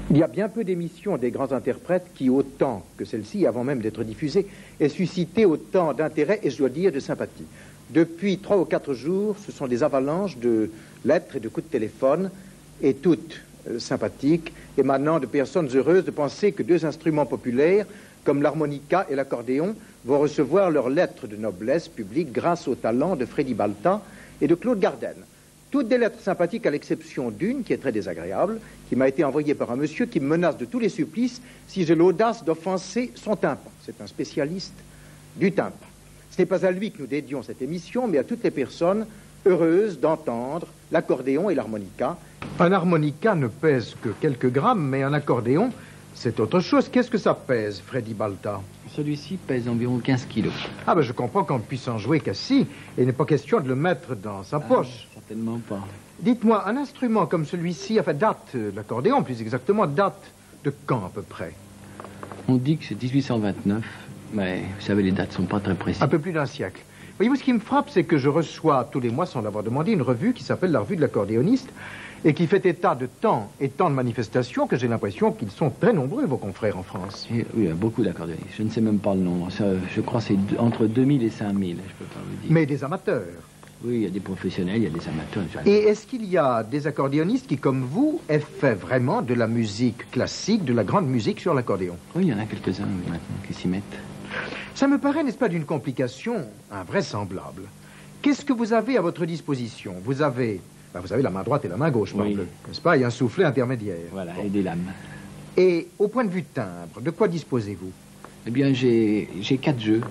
Il y a bien peu d'émissions des grands interprètes qui, autant que celle-ci, avant même d'être diffusée, aient suscité autant d'intérêt et, je dois dire, de sympathie. Depuis 3 ou 4 jours, ce sont des avalanches de lettres et de coups de téléphone, et toutes sympathiques, émanant de personnes heureuses de penser que 2 instruments populaires, comme l'harmonica et l'accordéon, vont recevoir leurs lettres de noblesse publique grâce au talent de Freddy Balta et de Claude Gardel. Toutes des lettres sympathiques à l'exception d'une qui est très désagréable, qui m'a été envoyée par un monsieur qui me menace de tous les supplices si j'ai l'audace d'offenser son tympan. C'est un spécialiste du tympan. Ce n'est pas à lui que nous dédions cette émission, mais à toutes les personnes heureuses d'entendre l'accordéon et l'harmonica. Un harmonica ne pèse que quelques grammes, mais un accordéon, c'est autre chose. Qu'est-ce que ça pèse, Freddy Balta? Celui-ci pèse environ 15 kilos. Ah ben je comprends qu'on ne puisse en jouer qu'assis, et il n'est pas question de le mettre dans sa poche. Certainement pas. Dites-moi, un instrument comme celui-ci, enfin date, l'accordéon plus exactement, date de quand à peu près? On dit que c'est 1829, mais vous savez, les dates sont pas très précises. Un peu plus d'un siècle. Voyez-vous, ce qui me frappe, c'est que je reçois tous les mois, sans l'avoir demandé, une revue qui s'appelle la Revue de l'accordéoniste, et qui fait état de temps et tant de manifestations que j'ai l'impression qu'ils sont très nombreux, vos confrères en France. Oui, il y a beaucoup d'accordéonistes. Je ne sais même pas le nombre. Ça, je crois que c'est entre 2000 et 5000, je peux pas vous dire. Mais des amateurs. Oui, il y a des professionnels, il y a des amateurs. Et est-ce qu'il y a des accordéonistes qui, comme vous, aient fait vraiment de la musique classique, de la grande musique sur l'accordéon? Oui, il y en a quelques-uns maintenant qui s'y mettent. Ça me paraît, n'est-ce pas, d'une complication invraisemblable. Qu'est-ce que vous avez à votre disposition? Vous avez la main droite et la main gauche, oui, n'est-ce pas? Et un soufflet intermédiaire. Voilà, et des lames. Et au point de vue timbre, de quoi disposez-vous? Eh bien, j'ai 4 jeux.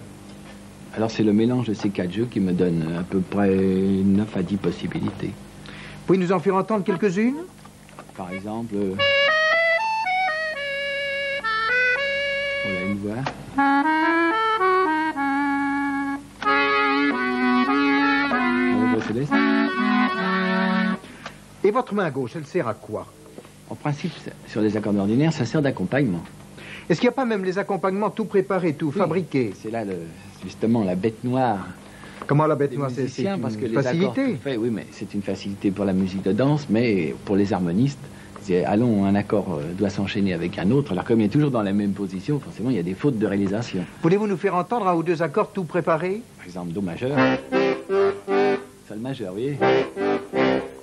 Alors, c'est le mélange de ces 4 jeux qui me donne à peu près 9 à 10 possibilités. Vous pouvez nous en faire entendre quelques-unes? Par exemple... Voilà une voix. Céleste. Et votre main gauche, elle sert à quoi? En principe, sur les accords ordinaires, ça sert d'accompagnement. Est-ce qu'il n'y a pas même les accompagnements tout préparés, tout fabriqués? C'est là, justement, la bête noire. Comment la bête noire? C'est une parce que facilité. Oui, mais c'est une facilité pour la musique de danse, mais pour les harmonistes, allons, un accord doit s'enchaîner avec un autre. Alors, comme il est toujours dans la même position, forcément, il y a des fautes de réalisation. Voulez-vous nous faire entendre 1 ou 2 accords tout préparés? Par exemple, Do majeur, Sol majeur, vous voyez?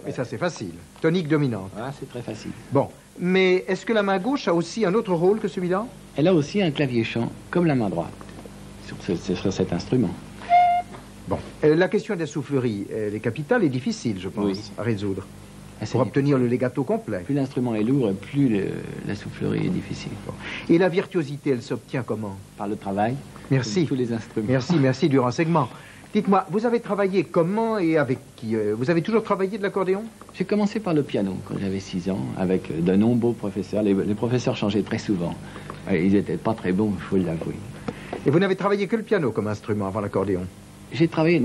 Et ça, c'est facile. Tonique dominante. Ah, c'est très facile. Bon. Mais est-ce que la main gauche a aussi un autre rôle que celui-là? Elle a aussi un clavier chant, comme la main droite, sur cet instrument. Bon. La question des souffleries, elle est capitale et difficile, je pense, oui, à résoudre. Assez pour obtenir difficile. le legato complet. Plus l'instrument est lourd, plus la soufflerie est difficile. Bon. Et la virtuosité, elle s'obtient comment? Par le travail. Merci. Tous les instruments. Merci du renseignement. Dites-moi, vous avez travaillé comment et avec qui? Vous avez toujours travaillé de l'accordéon? J'ai commencé par le piano quand j'avais 6 ans, avec de nombreux professeurs. Les professeurs changeaient très souvent. Ils n'étaient pas très bons, il faut l'avouer. Et vous n'avez travaillé que le piano comme instrument avant l'accordéon? J'ai travaillé,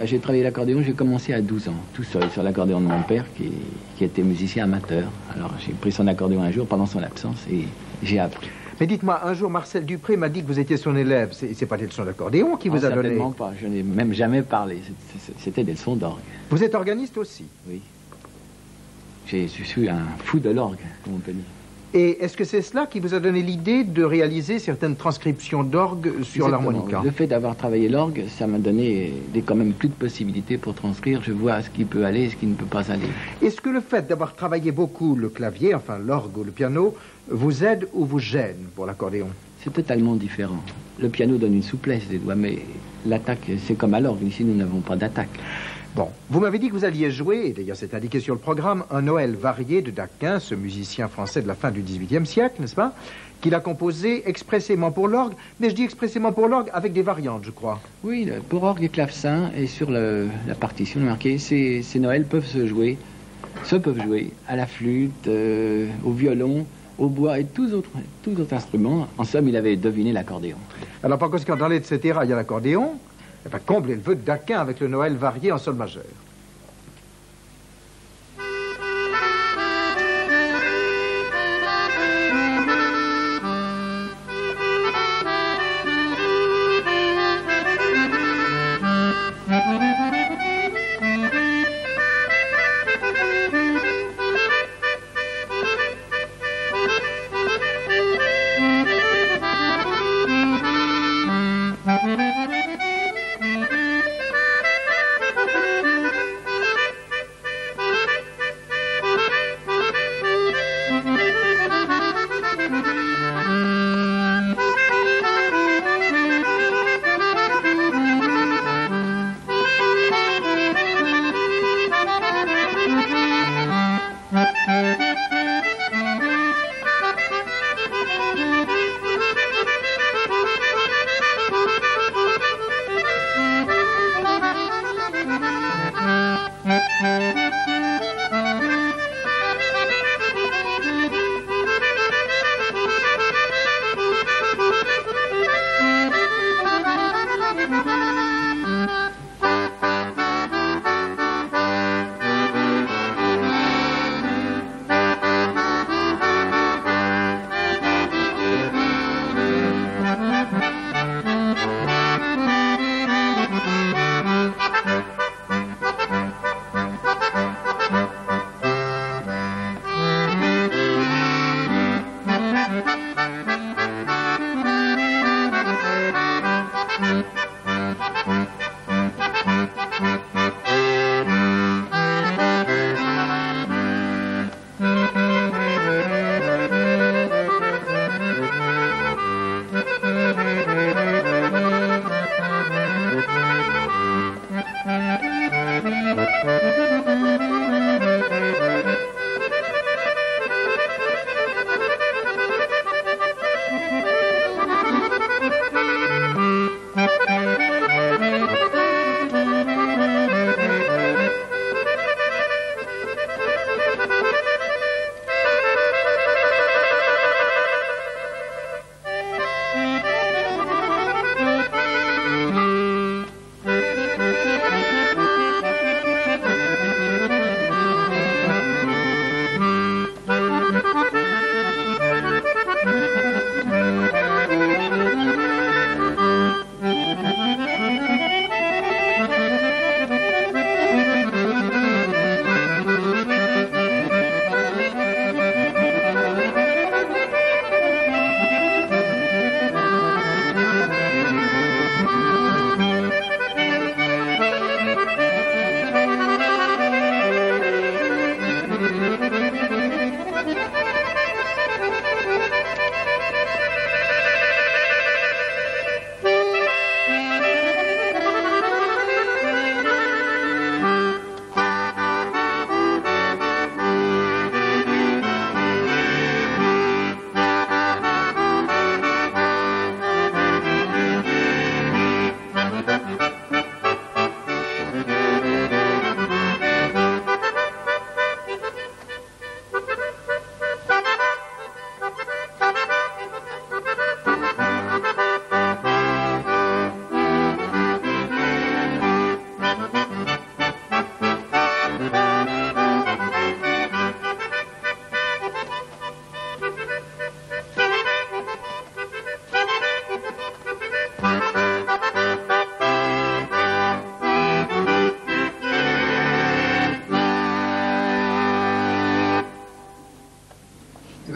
j'ai travaillé l'accordéon, j'ai commencé à 12 ans, tout seul, sur l'accordéon de mon père, qui était musicien amateur. Alors j'ai pris son accordéon un jour pendant son absence et j'ai appris. Mais dites-moi, un jour, Marcel Dupré m'a dit que vous étiez son élève. C'est pas des leçons d'accordéon qui vous a donné? Certainement pas, je n'ai même jamais parlé. C'était des leçons d'orgue. Vous êtes organiste aussi? Oui. Je suis un fou de l'orgue, comme on peut dire. Et est-ce que c'est cela qui vous a donné l'idée de réaliser certaines transcriptions d'orgue sur l'harmonica? Le fait d'avoir travaillé l'orgue, ça m'a donné quand même plus de possibilités pour transcrire. Je vois ce qui peut aller et ce qui ne peut pas aller. Est-ce que le fait d'avoir travaillé beaucoup le clavier, enfin l'orgue ou le piano, vous aide ou vous gêne pour l'accordéon? C'est totalement différent. Le piano donne une souplesse des doigts, mais l'attaque, c'est comme à l'orgue. Ici, nous n'avons pas d'attaque. Bon, vous m'avez dit que vous alliez jouer, et d'ailleurs c'est indiqué sur le programme, un Noël varié de Daquin, ce musicien français de la fin du XVIIIe siècle, n'est-ce pas? Qu'il a composé expressément pour l'orgue, mais je dis expressément pour l'orgue avec des variantes, je crois. Oui, pour orgue et clavecin, et sur la partition marquée, ces Noëls se peuvent jouer à la flûte, au violon, au bois et tous autres instruments. En somme, il avait deviné l'accordéon. Alors par conséquent, dans l'Etc., il y a l'accordéon. Eh bien, comblez le vœu de Daquin avec le Noël varié en sol majeur.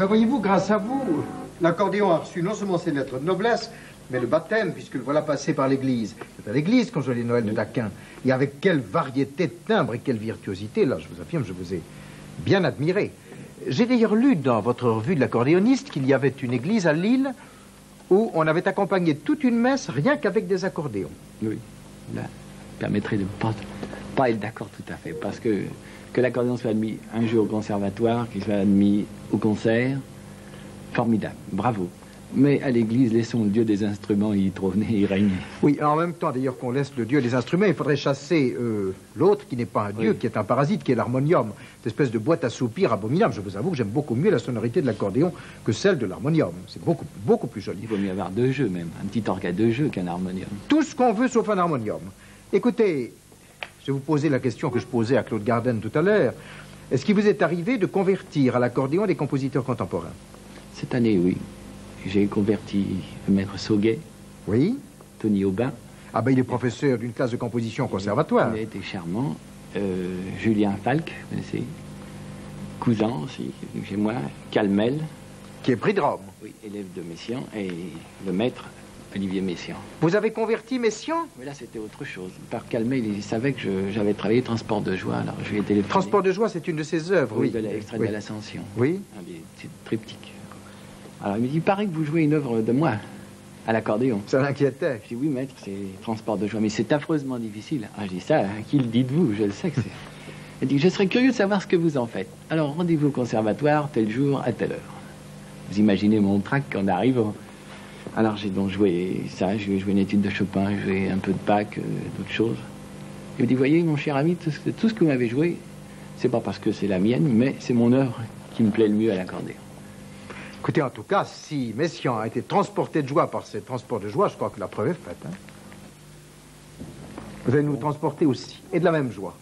Voyez-vous, grâce à vous, l'accordéon a reçu non seulement ses lettres de noblesse, mais le baptême, puisque le voilà passé par l'église. C'est à l'église qu'on joue les Noëls de Daquin. Et avec quelle variété de timbres et quelle virtuosité, là, je vous affirme, je vous ai bien admiré. J'ai d'ailleurs lu dans votre revue de l'accordéoniste qu'il y avait une église à Lille où on avait accompagné toute une messe rien qu'avec des accordéons. Oui, là, permettrait de ne pas être d'accord tout à fait, parce que l'accordéon soit admis un jour au conservatoire, qu'il soit admis au concert, formidable, bravo. Mais à l'église, laissons le dieu des instruments y trôner, y régner. Oui, en même temps, d'ailleurs, qu'on laisse le dieu des instruments, il faudrait chasser l'autre qui n'est pas un dieu, qui est un parasite, qui est l'harmonium. Cette espèce de boîte à soupirs abominable. Je vous avoue que j'aime beaucoup mieux la sonorité de l'accordéon que celle de l'harmonium. C'est beaucoup, beaucoup plus joli. Il vaut mieux avoir deux jeux, même. Un petit orgue à deux jeux qu'un harmonium. Tout ce qu'on veut, sauf un harmonium. Écoutez, je vais vous poser la question que je posais à Claude Garden tout à l'heure. Est-ce qu'il vous est arrivé de convertir à l'accordéon des compositeurs contemporains? Cette année, oui. J'ai converti le maître Sauguet. Oui. Tony Aubin. Ah ben, il est professeur d'une classe de composition au conservatoire. Il a été charmant. Julien Falk, vous connaissez? Cousin aussi, chez moi. Calmel. Qui est prix de Rome. Oui, élève de Messiaen. Et le maître, Olivier Messiaen. Vous avez converti Messiaen? Mais là, c'était autre chose. Par Calmel, il savait que j'avais travaillé Transport de joie, alors je lui ai téléphoné. Transport de joie, c'est une de ses œuvres, oui. De l'extrait de l'Ascension. Oui. Un des triptyques. Alors il me dit, il paraît que vous jouez une œuvre de moi, à l'accordéon. Ça l'inquiétait. Je dis, oui maître, c'est Transport de joie, mais c'est affreusement difficile. Ah, je dis, ça, qui le dites-vous? Je le sais que c'est... Il dit, je serais curieux de savoir ce que vous en faites. Alors rendez-vous au conservatoire, tel jour, à telle heure. Vous imaginez mon trac quand on arrive. Alors j'ai donc joué ça, j'ai joué une étude de Chopin, j'ai joué un peu de Bach, d'autres choses. Il me dit, voyez mon cher ami, tout ce que vous m'avez joué, c'est pas parce que c'est la mienne, mais c'est mon œuvre qui me plaît le mieux à l'accordéon. Écoutez, en tout cas, si Messiaen a été transporté de joie par ces transports de joie, je crois que la preuve est faite. Hein. Vous allez nous transporter aussi, et de la même joie.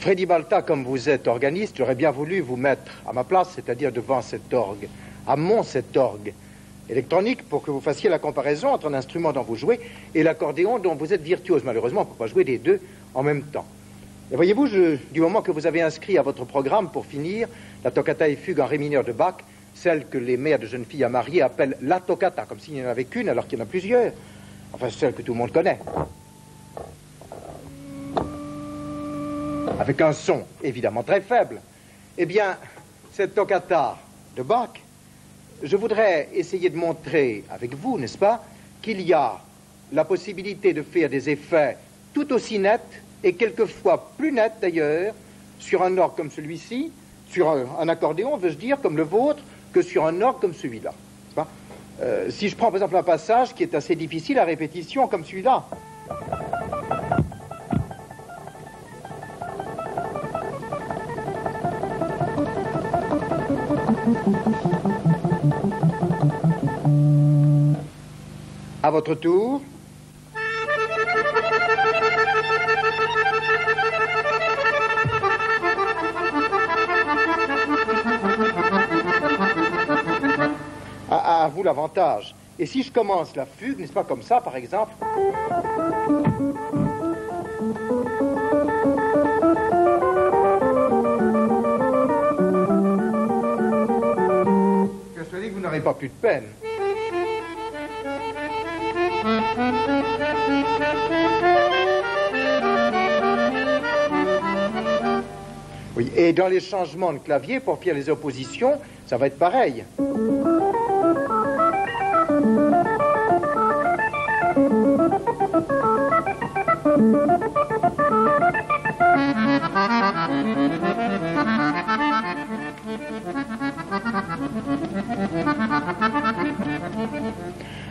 Freddy Balta, comme vous êtes organiste, j'aurais bien voulu vous mettre à ma place, c'est-à-dire devant cet orgue, cet orgue électronique, pour que vous fassiez la comparaison entre un instrument dont vous jouez et l'accordéon dont vous êtes virtuose. Malheureusement, on ne peut pas jouer les deux en même temps. Et voyez-vous, du moment que vous avez inscrit à votre programme, pour finir, la toccata et fugue en ré mineur de Bach, celle que les mères de jeunes filles à marier appellent la toccata, comme s'il n'y en avait qu'une alors qu'il y en a plusieurs. Enfin, celle que tout le monde connaît. Avec un son évidemment très faible. Eh bien, cette toccata de Bach, je voudrais essayer de montrer avec vous, n'est-ce pas, qu'il y a la possibilité de faire des effets tout aussi nets, et quelquefois plus nets d'ailleurs, sur un orgue comme celui-ci, sur un accordéon, veux-je dire, comme le vôtre, que sur un orgue comme celui-là. Si je prends par exemple un passage qui est assez difficile à répétition, comme celui-là. À votre tour. À vous l'avantage. Et si je commence la fugue, n'est-ce pas, comme ça, par exemple? Persuadé que vous n'aurez pas plus de peine. Oui, et dans les changements de clavier, pour faire les oppositions, ça va être pareil.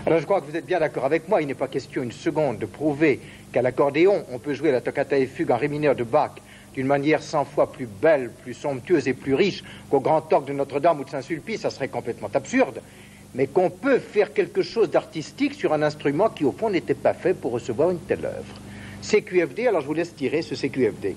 Alors je crois que vous êtes bien d'accord avec moi, il n'est pas question une seconde de prouver qu'à l'accordéon, on peut jouer la toccata et fugue en ré mineur de Bach d'une manière 100 fois plus belle, plus somptueuse et plus riche qu'au grand orgue de Notre-Dame ou de Saint-Sulpice, ça serait complètement absurde, mais qu'on peut faire quelque chose d'artistique sur un instrument qui au fond n'était pas fait pour recevoir une telle œuvre. CQFD, alors je vous laisse tirer ce CQFD.